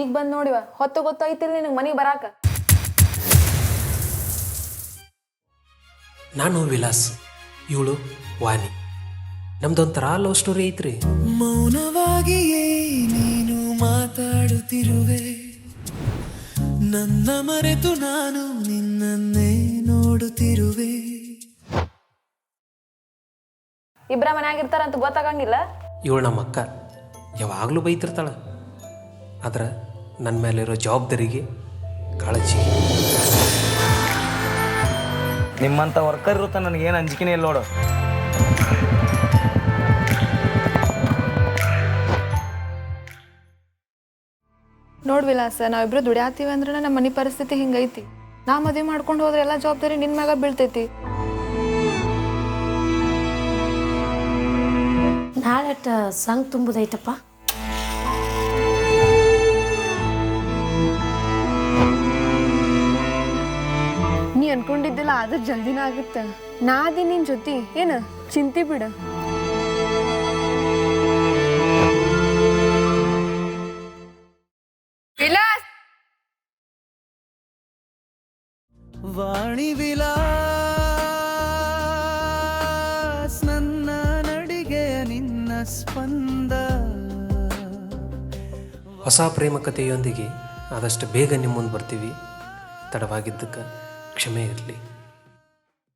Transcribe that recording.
ಈಗ ಬಂದು ನೋಡಿವ ಹೊತ್ತು ಗೊತ್ತಾಯ್ತಿಲ್ಲ ನಿನಗೆ ಮನೆಗೆ ಬರಾಕ. ನಾನು ವಿಲಾಸ್, ಇವಳು ವಾಣಿ. ನಮ್ದೊಂಥರ ಲವ್ ಸ್ಟೋರಿ ಐತ್ರಿ. ಮೌನವಾಗಿಯೇ ನೀನು ಮಾತಾಡುತ್ತಿರುವೆ, ನನ್ನ ಮರೆತು ನಾನು ನಿನ್ನನ್ನೇ ನೋಡುತ್ತಿರುವೆ. ಇಬ್ಬರ ಮನ್ಯಾಗಿರ್ತಾರಂತ ಗೊತ್ತಾಗಂಗಿಲ್ಲ. ಇವಳು ನಮ್ಮ ಅಕ್ಕ, ಯಾವಾಗಲೂ ಬೈತಿರ್ತಾಳೆ. ಆದ್ರೆ ನನ್ನ ಮೇಲಿರೋ ಜವಾಬ್ದಾರಿಗೆ ಕಾಳಜಿ. ನಿಮ್ಮಂಥ ವರ್ಕರ್ ಇರುತ್ತೆ, ನನಗೇನು ಅಂಜಿಕೆನೇ ಇಲ್ಲ ನೋಡು. ನೋಡ್ ವಿಲಾಸ, ನಾವಿಬ್ರು ದುಡಿಯಾತೀವಿ ಅಂದ್ರೆ ನಮ್ಮ ಮನೆ ಪರಿಸ್ಥಿತಿ ಹಿಂಗೈತಿ. ನಾ ಮದುವೆ ಮಾಡ್ಕೊಂಡು ಹೋದ್ರೆ ಎಲ್ಲ ಜವಾಬ್ದಾರಿ ನಿನ್ ಮ್ಯಾಗ ಬೀಳ್ತೈತಿ. ನಾಳೆ ಸಂಘ ತುಂಬುದೈತಪ್ಪ. ನೀ ಅನ್ಕೊಂಡಿದ್ದಿಲ್ಲ ಆದ್ರೆ ಜಲ್ದಿನ ಆಗುತ್ತೆ. ನಾ ಅದಿ ನಿನ್ ಜೊತೆ, ಏನ ಚಿಂತಿ ಬಿಡ. ವಾಣಿ ವಿಲಾಸ್, ನನ್ನ ನಡಿಗೆಯ ನಿನ್ನ ಸ್ಪಂದ. ಹೊಸ ಪ್ರೇಮ ಕಥೆಯೊಂದಿಗೆ ಆದಷ್ಟು ಬೇಗ ನಿಮ್ಮ ಮುಂದೆ ಬರ್ತೀವಿ. ತಡವಾಗಿದ್ದಕ್ಕೆ ಕ್ಷಮೆ ಇರಲಿ.